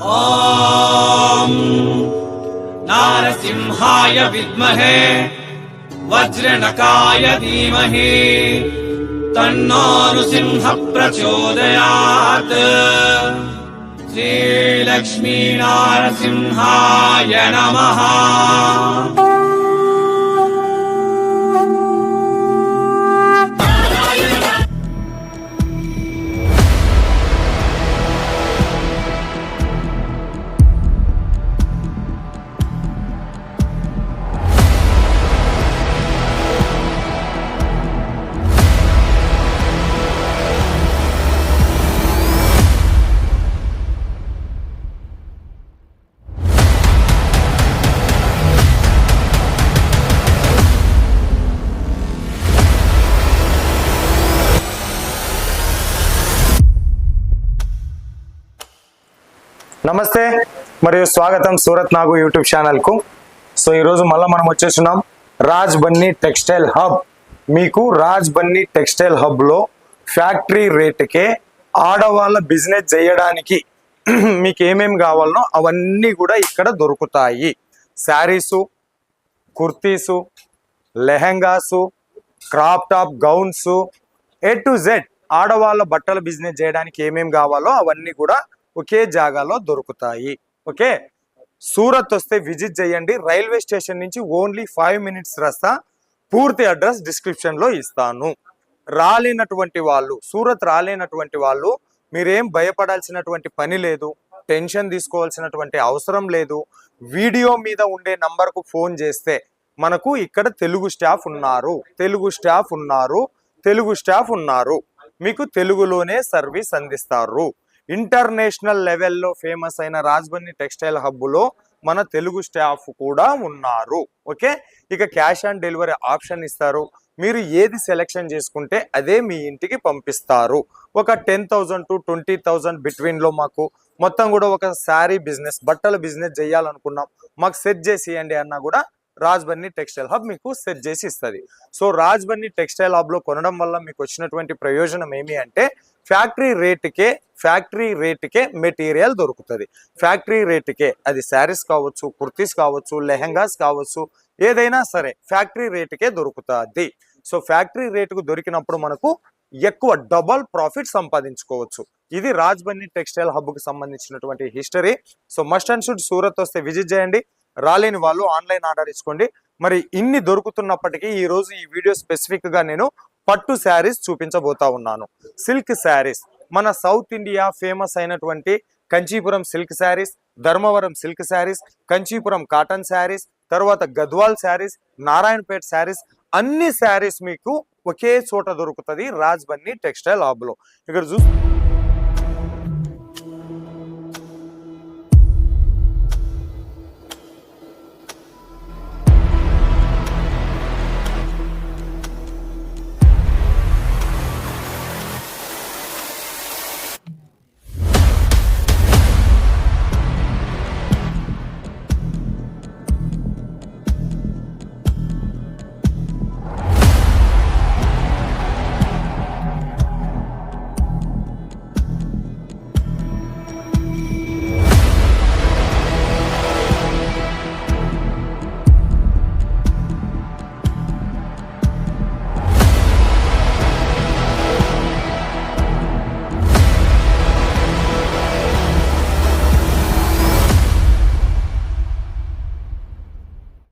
ॐ नारसिंहाय विद्महे वज्रनकाय धीमहि तन्नो नृसिंह प्रचोदयात्। श्रीलक्ष्मी नारसिंहाय नमः। నమస్తే మరియు స్వాగతం సూరత్ నాగు యూట్యూబ్ ఛానల్ కు. సో ఈరోజు మళ్ళీ మనం వచ్చేస్తున్నాం రాజ్ బన్నీ టెక్స్టైల్ హబ్. మీకు రాజ్ బన్నీ టెక్స్టైల్ హబ్ లో ఫ్యాక్టరీ రేటుకే ఆడవాళ్ళ బిజినెస్ చేయడానికి మీకు ఏమేమి కావాలనో అవన్నీ కూడా ఇక్కడ దొరుకుతాయి. Saris, kurtis, lehengas, crop top gowns, A to Z ఆడవాళ్ళ బట్టల బిజినెస్ చేయడానికి ఏమేమి కావాలో అవన్నీ కూడా ఒకే జాగాలో దొరుకుతాయి. ఓకే, సూరత్ వస్తే విజిట్ చేయండి. రైల్వే స్టేషన్ నుంచి ఓన్లీ 5 minutes రస్తా. పూర్తి అడ్రస్ డిస్క్రిప్షన్ లో ఇస్తాను. రాలేనటువంటి వాళ్ళు, సూరత్ రాలేనటువంటి వాళ్ళు మీరేం భయపడాల్సినటువంటి పని లేదు, టెన్షన్ తీసుకోవాల్సినటువంటి అవసరం లేదు. వీడియో మీద ఉండే నంబర్కు ఫోన్ చేస్తే మనకు ఇక్కడ తెలుగు స్టాఫ్ ఉన్నారు. మీకు తెలుగులోనే సర్వీస్ అందిస్తారు. ఇంటర్నేషనల్ లెవెల్లో ఫేమస్ అయిన రాజ్ బన్నీ టెక్స్టైల్ హబ్బులో మన తెలుగు స్టాఫ్ కూడా ఉన్నారు. ఓకే, ఇక క్యాష్ ఆన్ డెలివరీ ఆప్షన్ ఇస్తారు. మీరు ఏది సెలెక్షన్ చేసుకుంటే అదే మీ ఇంటికి పంపిస్తారు. ఒక 10,000 to 20,000 బిట్వీన్లో మాకు మొత్తం కూడా ఒక శారీ బిజినెస్, బట్టల బిజినెస్ చేయాలనుకున్నాం, మాకు సెట్ చేసి ఇవ్వండి అన్నా కూడా రాజ్ బన్నీ టెక్స్టైల్ హబ్ మీకు సెట్ చేసి ఇస్తుంది. So Raj Bunny textile hub లో కొనడం వల్ల మీకు వచ్చినటువంటి ప్రయోజనం ఏమి అంటే ఫ్యాక్టరీ రేటుకే మెటీరియల్ దొరుకుతుంది. ఫ్యాక్టరీ రేటుకే అది శారీస్ కావచ్చు, కుర్తీస్ కావచ్చు, లెహెంగాస్ కావచ్చు, ఏదైనా సరే ఫ్యాక్టరీ రేటుకే దొరుకుతుంది. సో ఫ్యాక్టరీ రేటుకు దొరికినప్పుడు మనకు ఎక్కువ డబల్ ప్రాఫిట్ సంపాదించుకోవచ్చు. ఇది రాజ్ బన్నీ టెక్స్టైల్ హబ్ కు సంబంధించినటువంటి history. So must and should Surat వస్తే విజిట్ చేయండి. రాలేని వాళ్ళు ఆన్లైన్ ఆర్డర్ ఇచ్చుకోండి. మరి ఇన్ని దొరుకుతున్నప్పటికీ ఈ రోజు ఈ వీడియో స్పెసిఫిక్ గా నేను పట్టు శారీస్ చూపించబోతా ఉన్నాను. సిల్క్ శారీస్, మన సౌత్ ఇండియా ఫేమస్ అయినటువంటి Kanchipuram silk saris, Dharmavaram silk saris, Kanchipuram cotton saris, తర్వాత గద్వాల్ శారీస్, నారాయణపేట్ శారీస్, అన్ని శారీస్ మీకు ఒకే చోట దొరుకుతుంది రాజ్ బన్నీ టెక్స్టైల్ హబ్ లో. ఇక్కడ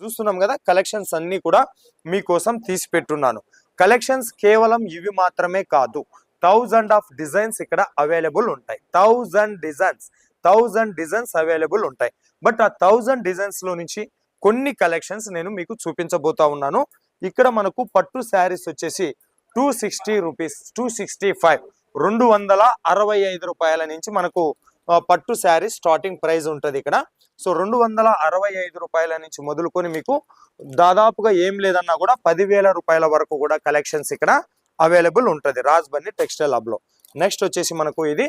చూస్తున్నాం కదా, కలెక్షన్స్ అన్ని కూడా మీకోసం తీసి పెట్టున్నాను. కలెక్షన్స్ కేవలం ఇవి మాత్రమే కాదు, 1000 ఆఫ్ డిజైన్స్ ఇక్కడ అవైలబుల్ ఉంటాయి. 1000 డిజైన్స్ అవైలబుల్ ఉంటాయి. బట్ ఆ 1000 డిజైన్స్ లో నుంచి కొన్ని కలెక్షన్స్ నేను మీకు చూపించబోతా ఉన్నాను. ఇక్కడ మనకు పట్టు శారీస్ వచ్చేసి 260 రూపీస్, 265, 265 రూపాయల నుంచి మనకు పట్టు శారీ స్టార్టింగ్ ప్రైస్ ఉంటుంది ఇక్కడ. సో 265 రూపాయల నుంచి మొదలుకొని మీకు దాదాపుగా ఏం లేదన్నా కూడా 10,000 రూపాయల వరకు కూడా కలెక్షన్స్ ఇక్కడ అవైలబుల్ ఉంటుంది రాజ్ బన్నీ టెక్స్టైల్ హబ్ లో. నెక్స్ట్ వచ్చేసి మనకు ఇది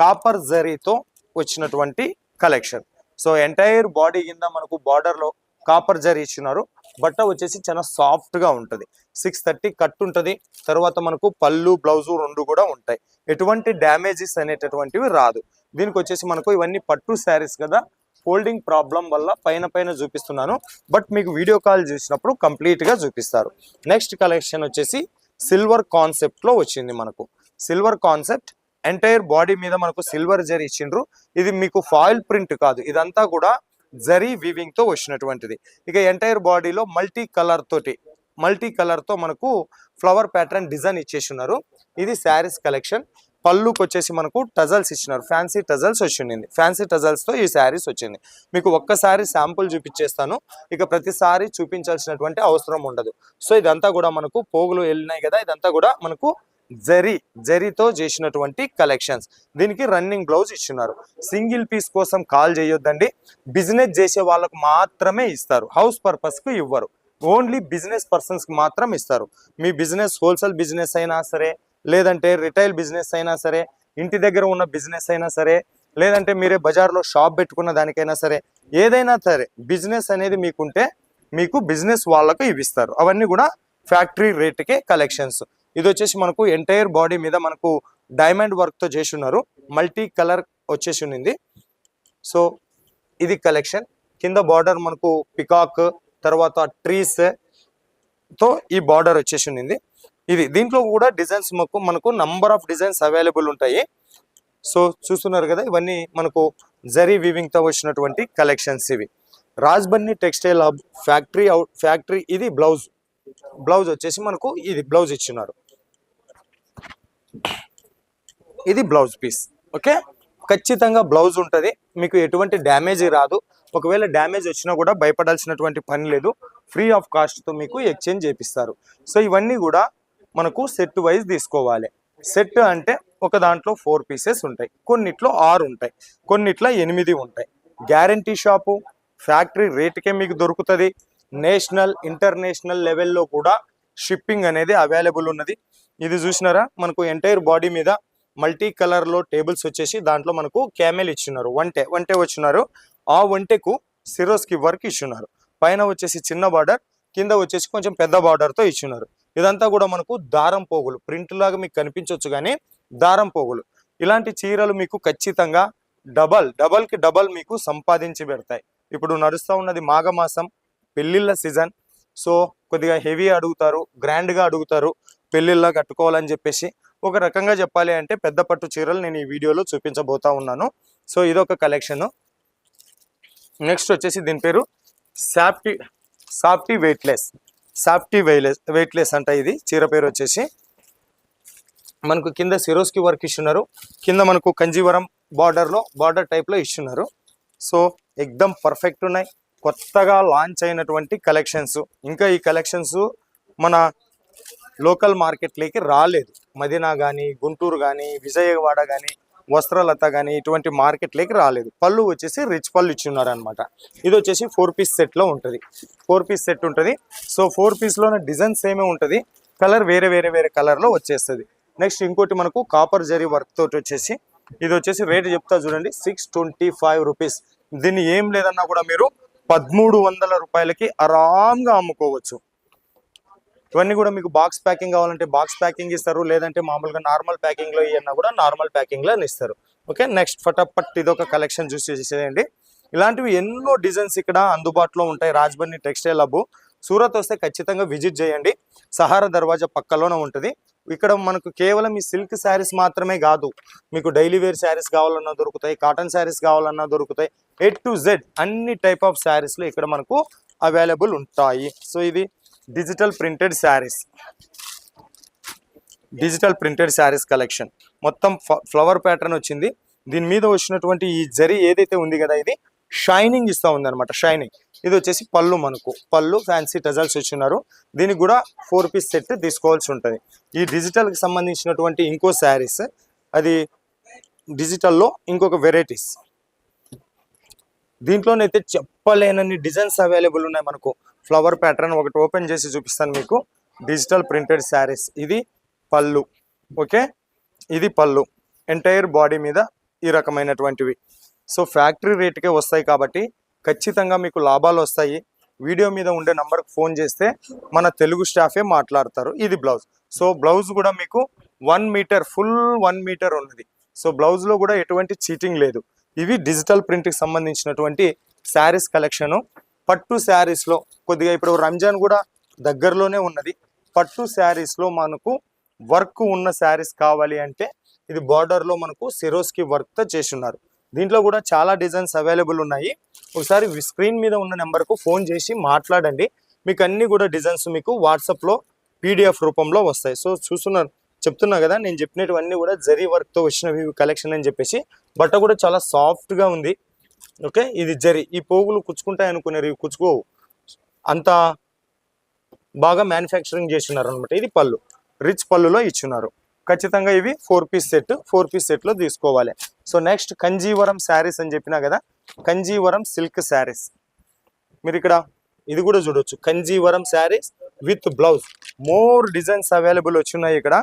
కాపర్ జరీతో వచ్చినటువంటి కలెక్షన్. సో ఎంటైర్ బాడీ కింద మనకు బార్డర్ లో కాపర్ జరీ ఇచ్చినారు. బట్ట వచ్చేసి చాలా సాఫ్ట్ గా ఉంటది. 630 కట్ ఉంటది. తర్వాత మనకు పళ్ళు బ్లౌజు రెండు కూడా ఉంటాయి. ఎటువంటి డ్యామేజెస్ అనేటటువంటివి రాదు. దీనికి వచ్చేసి మనకు ఇవన్నీ పట్టు శారీస్ కదా, ఫోల్డింగ్ ప్రాబ్లం వల్ల పైన చూపిస్తున్నాను. బట్ మీకు వీడియో కాల్ చేసినప్పుడు కంప్లీట్ గా చూపిస్తారు. నెక్స్ట్ కలెక్షన్ వచ్చేసి సిల్వర్ కాన్సెప్ట్ లో వచ్చింది మనకు. సిల్వర్ కాన్సెప్ట్ ఎంటైర్ బాడీ మీద మనకు సిల్వర్ జరీ ఇచ్చిండ్రు. ఇది మీకు ఫాయిల్ ప్రింట్ కాదు, ఇదంతా కూడా జరీ వీవింగ్ తో వచ్చినటువంటిది. ఇక ఎంటైర్ బాడీలో మల్టీ కలర్ తో మనకు ఫ్లవర్ ప్యాటర్న్ డిజైన్ ఇచ్చేసి ఉన్నారు. ఇది శారీస్ కలెక్షన్. పళ్ళుకి వచ్చేసి మనకు టజల్స్ ఇచ్చినారు. ఫ్యాన్సీ టజల్స్ వచ్చింది. ఫ్యాన్సీ టజల్స్ తో ఈ శారీస్ వచ్చింది. మీకు ఒక్కసారి శాంపుల్ చూపించేస్తాను, ఇక ప్రతిసారి చూపించాల్సినటువంటి అవసరం ఉండదు. సో ఇదంతా కూడా మనకు పోగులు వెళ్ళినాయి కదా, ఇదంతా కూడా మనకు జరీతో చేసినటువంటి కలెక్షన్స్. దీనికి రన్నింగ్ బ్లౌజ్ ఇచ్చున్నారు. సింగిల్ పీస్ కోసం కాల్ చేయొద్దండి, బిజినెస్ చేసే వాళ్ళకు మాత్రమే ఇస్తారు, హౌస్ పర్పస్ కు ఇవ్వరు. ఓన్లీ బిజినెస్ పర్సన్స్ కి మాత్రం ఇస్తారు. మీ బిజినెస్ హోల్సేల్ బిజినెస్ అయినా సరే, లేదంటే రిటైల్ బిజినెస్ అయినా సరే, ఇంటి దగ్గర ఉన్న బిజినెస్ అయినా సరే, లేదంటే మీరే బజార్లో షాప్ పెట్టుకున్న దానికైనా సరే, ఏదైనా సరే బిజినెస్ అనేది మీకుంటే మీకు బిజినెస్ వాళ్ళకు ఇవిస్తారు. అవన్నీ కూడా ఫ్యాక్టరీ రేట్కే కలెక్షన్స్. ఇది వచ్చేసి మనకు ఎంటైర్ బాడీ మీద మనకు డైమండ్ వర్క్ తో చేసి ఉన్నారు. మల్టీ కలర్ వచ్చేసి ఉంది. సో ఇది కలెక్షన్. కింద బార్డర్ మనకు పికాక్, తర్వాత ట్రీస్ తో ఈ బార్డర్ వచ్చేసి ఉంది. ఇది దీంట్లో కూడా డిజైన్స్ మనకు నంబర్ ఆఫ్ డిజైన్స్ అవైలబుల్ ఉంటాయి. సో చూస్తున్నారు కదా, ఇవన్నీ మనకు జరీ వీవింగ్ తో వచ్చినటువంటి కలెక్షన్స్. ఇవి రాజ్బన్నీ టెక్స్టైల్ హబ్ ఫ్యాక్టరీ. ఇది బ్లౌజ్ వచ్చేసి మనకు ఇది బ్లౌజ్ ఇచ్చినారు. ఇది బ్లౌజ్ పీస్. ఓకే, ఖచ్చితంగా బ్లౌజ్ ఉంటుంది, మీకు ఎటువంటి డ్యామేజ్ రాదు. ఒకవేళ డ్యామేజ్ వచ్చినా కూడా భయపడాల్సినటువంటి పని లేదు. ఫ్రీ ఆఫ్ కాస్ట్ తో మీకు ఎక్స్చేంజ్ చేపిస్తారు. సో ఇవన్నీ కూడా మనకు సెట్ వైజ్ తీసుకోవాలి. సెట్ అంటే ఒక దాంట్లో 4 పీసెస్ ఉంటాయి, కొన్నిట్లో 6 ఉంటాయి, కొన్నిట్లో 8 ఉంటాయి. గ్యారంటీ షాపు, ఫ్యాక్టరీ రేట్కే మీకు దొరుకుతుంది. నేషనల్ ఇంటర్నేషనల్ లెవెల్లో కూడా షిప్పింగ్ అనేది అవైలబుల్ ఉన్నది. ఇది చూసినారా, మనకు ఎంటైర్ బాడీ మీద మల్టీ కలర్ లో టేబుల్స్ వచ్చేసి దాంట్లో మనకు క్యామెల్ ఇచ్చున్నారు. వంటె వచ్చినారు. ఆ వంటెకు సిరోస్కి వర్క్ ఇచ్చున్నారు. పైన వచ్చేసి చిన్న బార్డర్, కింద వచ్చేసి కొంచెం పెద్ద బార్డర్ తో ఇచ్చున్నారు. ఇదంతా కూడా మనకు దారం పోగులు, ప్రింట్ లాగా మీకు కనిపించవచ్చు కానీ దారం పోగులు. ఇలాంటి చీరలు మీకు ఖచ్చితంగా డబల్ కి డబల్ మీకు సంపాదించి పెడతాయి. ఇప్పుడు నడుస్తూ ఉన్నది మాఘమాసం, పెళ్లిళ్ళ సీజన్. సో కొద్దిగా హెవీ అడుగుతారు, గ్రాండ్ గా అడుగుతారు, పెళ్లిళ్ళ కట్టుకోవాలని చెప్పేసి. ఒక రకంగా చెప్పాలి అంటే పెద్ద పట్టు చీరలు నేను ఈ వీడియోలో చూపించబోతా ఉన్నాను. సో ఇదొక కలెక్షన్. నెక్స్ట్ వచ్చేసి దీని పేరు సాఫ్టీ వెయిట్లెస్ అంట. ఇది చీర పేరు వచ్చేసి మనకు కింద సిరోస్కి వర్క్ ఇస్తున్నారు. కింద మనకు కంజీవరం బార్డర్ టైప్ లో ఇస్తున్నారు. సో ఎక్దమ్ పర్ఫెక్ట్ ఉన్నాయి. కొత్తగా లాంచ్ అయినటువంటి కలెక్షన్స్. ఇంకా ఈ కలెక్షన్స్ మన లోకల్ మార్కెట్లోకి రాలేదు. మదీనా కానీ, గుంటూరు కానీ, విజయవాడ కానీ, వస్త్రలత కానీ ఇటువంటి మార్కెట్లోకి రాలేదు. పళ్ళు వచ్చేసి రిచ్ పళ్ళు ఇచ్చున్నారు అనమాట. ఇది వచ్చేసి 4 పీస్ సెట్ లో ఉంటుంది. 4 పీస్ సెట్ ఉంటుంది. సో 4 పీస్ లోనే డిజైన్స్ ఏమే ఉంటుంది, కలర్ వేరే కలర్ లో వచ్చేస్తుంది. నెక్స్ట్ ఇంకోటి మనకు కాపర్ జరీ వర్క్ తోటి వచ్చేసి ఇది వచ్చేసి రేట్ చెప్తా చూడండి, 625 రూపీస్. దీన్ని ఏం లేదన్నా కూడా మీరు 1300 రూపాయలకి ఆరాంగా అమ్ముకోవచ్చు. ఇవన్నీ కూడా మీకు బాక్స్ ప్యాకింగ్ కావాలంటే బాక్స్ ప్యాకింగ్ ఇస్తారు, లేదంటే మామూలుగా నార్మల్ ప్యాకింగ్ లో ఇవన్నా కూడా నార్మల్ ప్యాకింగ్ లో ఇస్తారు. ఓకే, నెక్స్ట్ ఫటాఫట్ ఇదొక కలెక్షన్ చూసేసేయండి. ఇలాంటివి ఎన్నో డిజైన్స్ ఇక్కడ అందుబాటులో ఉంటాయి. రాజ్బన్నీ టెక్స్టైల్ హబ్ సూరత్ వస్తే ఖచ్చితంగా విజిట్ చేయండి. సహారా దర్వాజా పక్కలోనే ఉంటుంది. ఇక్కడ మనకు కేవలం ఈ సిల్క్ శారీస్ మాత్రమే కాదు, మీకు డైలీ వేర్ శారీస్ కావాలన్నా దొరుకుతాయి, కాటన్ శారీస్ కావాలన్నా దొరుకుతాయి. A to Z అన్ని టైప్ ఆఫ్ శారీస్ లో ఇక్కడ మనకు అవైలబుల్ ఉంటాయి. సో ఇది డిజిటల్ ప్రింటెడ్ శారీస్ కలెక్షన్. మొత్తం ఫ్లవర్ ప్యాటర్న్ వచ్చింది. దీని మీద వచ్చినటువంటి ఈ జరీ ఏదైతే ఉంది కదా, ఇది షైనింగ్ ఇస్తా ఉంది అనమాట. షైనింగ్. ఇది వచ్చేసి పళ్ళు ఫ్యాన్సీ టజల్స్ వచ్చినారు. దీనికి కూడా 4 పీస్ సెట్ తీసుకోవాల్సి ఉంటుంది. ఈ డిజిటల్ కి సంబంధించినటువంటి ఇంకో శారీస్, అది డిజిటల్లో ఇంకొక వెరైటీస్. దీంట్లోనైతే చెప్పలేనన్ని డిజైన్స్ అవైలబుల్ ఉన్నాయి మనకు. ఫ్లవర్ ప్యాటర్న్ ఒకటి ఓపెన్ చేసి చూపిస్తాను మీకు. Digital printed saris. ఇది పళ్ళు. ఓకే, ఇది పళ్ళు. ఎంటైర్ బాడీ మీద ఈ రకమైనటువంటివి. సో ఫ్యాక్టరీ రేట్కే వస్తాయి కాబట్టి ఖచ్చితంగా మీకు లాభాలు వస్తాయి. వీడియో మీద ఉండే నంబర్కి ఫోన్ చేస్తే మన తెలుగు స్టాఫే మాట్లాడతారు. ఇది బ్లౌజ్. సో బ్లౌజ్ కూడా మీకు 1 మీటర్, ఫుల్ 1 మీటర్ ఉన్నది. సో బ్లౌజ్లో కూడా ఎటువంటి చీటింగ్ లేదు. ఇవి డిజిటల్ ప్రింట్కి సంబంధించినటువంటి శారీస్ కలెక్షను. పట్టు శారీస్లో కొద్దిగా ఇప్పుడు రంజాన్ కూడా దగ్గరలోనే ఉన్నది. పట్టు శారీస్లో మనకు వర్క్ ఉన్న శారీస్ కావాలి అంటే ఇది బార్డర్లో మనకు సిరోస్కి వర్క్తో చేసి ఉన్నారు. దీంట్లో కూడా చాలా డిజైన్స్ అవైలబుల్ ఉన్నాయి. ఒకసారి స్క్రీన్ మీద ఉన్న నెంబర్కు ఫోన్ చేసి మాట్లాడండి. మీకు అన్ని కూడా డిజైన్స్ మీకు వాట్సాప్లో PDF రూపంలో వస్తాయి. సో చెప్తున్నా కదా, నేను చెప్పినటువన్నీ కూడా జరీ వర్క్తో వచ్చినవి కలెక్షన్ అని చెప్పేసి. బట్ట కూడా చాలా సాఫ్ట్గా ఉంది. ఓకే, ఇది జరీ. ఈ పోగులు కుచ్చుకుంటాయి అనుకున్నారు, ఇవి కుచ్చుకోవు, అంత బాగా మ్యానుఫ్యాక్చరింగ్ చేస్తున్నారు అనమాట. ఇది పళ్ళు, రిచ్ పళ్ళులో ఇచ్చున్నారు. ఖచ్చితంగా ఇవి 4 పీస్ సెట్, 4 పీస్ సెట్లో తీసుకోవాలి. సో నెక్స్ట్ కంజీవరం శారీస్ అని చెప్పినా కదా, కంజీవరం సిల్క్ శారీస్. మీరు ఇక్కడ ఇది కూడా చూడొచ్చు, Kanjeevaram sarees with blouse. More designs available వచ్చున్నాయి ఇక్కడ.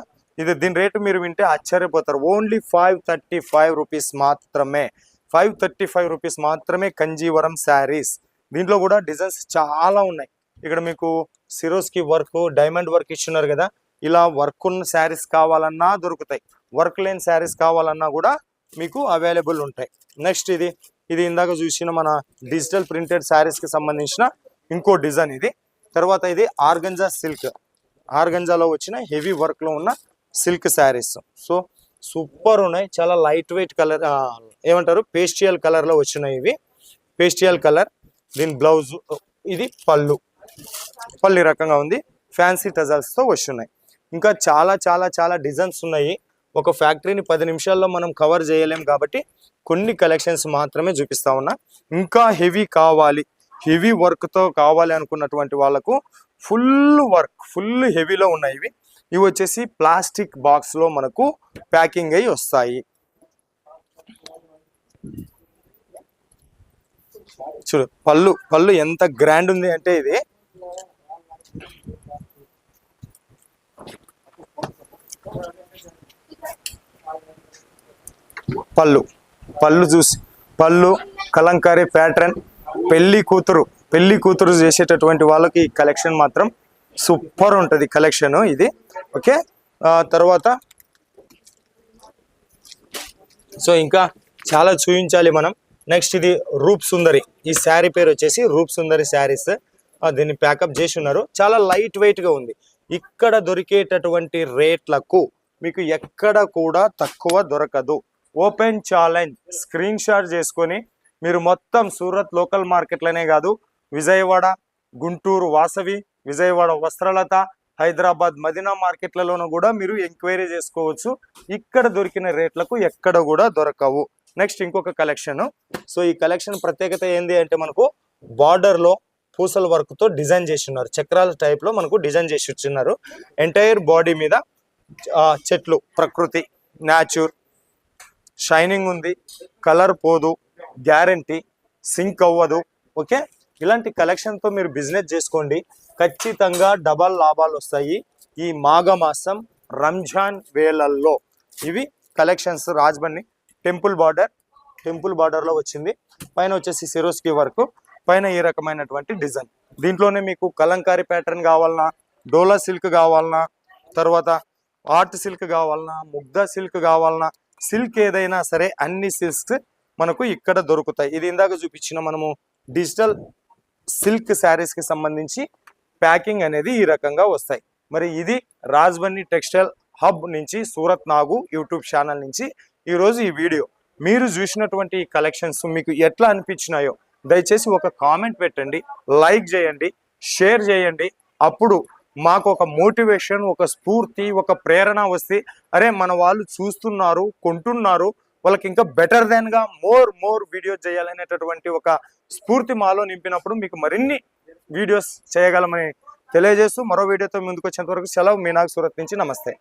దీని రేటు మీరు వింటే ఆశ్చర్యపోతారు. ఓన్లీ 535 రూపీస్ మాత్రమే. 535 రూపీస్ మాత్రమే కంజీవరం శారీస్. దీంట్లో కూడా డిజైన్స్ చాలా ఉన్నాయి. ఇక్కడ మీకు సిరోస్కి వర్క్, డైమండ్ వర్క్ ఇచ్చున్నారు కదా, ఇలా వర్క్ ఉన్న శారీస్ కావాలన్నా దొరుకుతాయి, వర్క్ లేని శారీస్ కావాలన్నా కూడా మీకు అవైలబుల్ ఉంటాయి. నెక్స్ట్ ఇది ఇందాక చూసిన మన డిజిటల్ ప్రింటెడ్ శారీస్కి సంబంధించిన ఇంకో డిజైన్ ఇది. తర్వాత ఇది ఆర్గంజా సిల్క్, ఆర్గంజాలో వచ్చిన హెవీ వర్క్లో ఉన్న సిల్క్ శారీస్. సో సూపర్ ఉన్నాయి, చాలా లైట్ వెయిట్ కలర్, ఏమంటారు పేస్టియల్ కలర్లో వచ్చినాయి ఇవి. పేస్టియల్ కలర్. దీని బ్లౌజ్, ఇది పళ్ళు ఈ రకంగా ఉంది. ఫ్యాన్సీ టజల్స్తో వస్తున్నాయి. ఇంకా చాలా చాలా చాలా డిజైన్స్ ఉన్నాయి. ఒక ఫ్యాక్టరీని 10 నిమిషాల్లో మనం కవర్ చేయలేం కాబట్టి కొన్ని కలెక్షన్స్ మాత్రమే చూపిస్తా ఉన్నా. ఇంకా హెవీ కావాలి, హెవీ వర్క్తో కావాలి అనుకున్నటువంటి వాళ్ళకు ఫుల్ వర్క్, ఫుల్ హెవీలో ఉన్నాయి ఇవి. ఇవి వచ్చేసి ప్లాస్టిక్ బాక్స్లో మనకు ప్యాకింగ్ అయ్యి వస్తాయి. చూడు పళ్ళు ఎంత గ్రాండ్ ఉంది అంటే, ఇది పళ్ళు చూసి, పళ్ళు కలంకారీ ప్యాటర్న్. పెళ్లి కూతురు చేసేటటువంటి వాళ్ళకి ఈ కలెక్షన్ మాత్రం సూపర్ ఉంటుంది కలెక్షన్ ఇది. ఓకే, తర్వాత సో ఇంకా చాలా చూపించాలి మనం. నెక్స్ట్ ఇది రూప్ సుందరి. ఈ శారీ పేరు వచ్చేసి రూప్ సుందరి శారీస్. దీన్ని ప్యాకప్ చేసి ఉన్నారు. చాలా లైట్ వెయిట్గా ఉంది. ఇక్కడ దొరికేటటువంటి రేట్లకు మీకు ఎక్కడ కూడా తక్కువ దొరకదు. ఓపెన్ ఛాలెంజ్, స్క్రీన్ షాట్ చేసుకొని మీరు మొత్తం సూరత్ లోకల్ మార్కెట్లనే కాదు, విజయవాడ, గుంటూరు వాసవి, విజయవాడ వస్త్రలత, హైదరాబాద్ మదీనా మార్కెట్లలోనూ కూడా మీరు ఎంక్వైరీ చేసుకోవచ్చు. ఇక్కడ దొరికిన రేట్లకు ఎక్కడ కూడా దొరకవు. నెక్స్ట్ ఇంకొక కలెక్షన్. సో ఈ కలెక్షన్ ప్రత్యేకత ఏంది అంటే, మనకు బార్డర్లో పూసల వర్క్తో డిజైన్ చేసి ఉన్నారు. చక్రాల టైప్లో మనకు డిజైన్ చేసి ఇచ్చిన్నారు. ఎంటైర్ బాడీ మీద చెట్లు, ప్రకృతి, న్యాచుర్, షైనింగ్ ఉంది, కలర్ పోదు, గ్యారంటీ, సింక్ అవ్వదు. ఓకే, ఇలాంటి కలెక్షన్తో మీరు బిజినెస్ చేసుకోండి, ఖచ్చితంగా డబల్ లాభాలు వస్తాయి. ఈ మాఘమాసం రంజాన్ వేళల్లో ఇవి కలెక్షన్స్. రాజ్బండి టెంపుల్ బార్డర్లో వచ్చింది. పైన వచ్చేసి సిరోస్కి వర్క్, పైన ఈ రకమైనటువంటి డిజైన్. దీంట్లోనే మీకు కలంకారీ ప్యాటర్న్ కావాలన్నా, డోలా సిల్క్ కావాలన్నా, తర్వాత ఆర్ట్ సిల్క్ కావాలన్నా, ముగ్ధా సిల్క్ కావాలన్నా, సిల్క్ ఏదైనా సరే అన్ని సిల్క్స్ మనకు ఇక్కడ దొరుకుతాయి. ఇది ఇందాక చూపించిన మనము డిజిటల్ సిల్క్ శారీస్కి సంబంధించి ప్యాకింగ్ అనేది ఈ రకంగా వస్తాయి. మరి ఇది రాజ్బండి టెక్స్టైల్ హబ్ నుంచి, సూరత్ నాగు యూట్యూబ్ ఛానల్ నుంచి ఈరోజు ఈ వీడియో. మీరు చూసినటువంటి ఈ కలెక్షన్స్ మీకు ఎట్లా అనిపించినాయో దయచేసి ఒక కామెంట్ పెట్టండి, లైక్ చేయండి, షేర్ చేయండి. అప్పుడు మాకు ఒక మోటివేషన్, ఒక స్ఫూర్తి, ఒక ప్రేరణ వస్తే, అరే మన వాళ్ళు చూస్తున్నారు, కొంటున్నారు, వాళ్ళకి ఇంకా బెటర్ దెన్గా మోర్ వీడియోస్ చేయాలనేటటువంటి ఒక స్ఫూర్తి మాలో నింపినప్పుడు మీకు మరిన్ని వీడియోస్ చేయగలమని తెలియజేస్తూ మరో వీడియోతో ముందుకు వచ్చేంత వరకు సెలవు. మీ నాగ్ సూరత్ నుంచి. నమస్తే.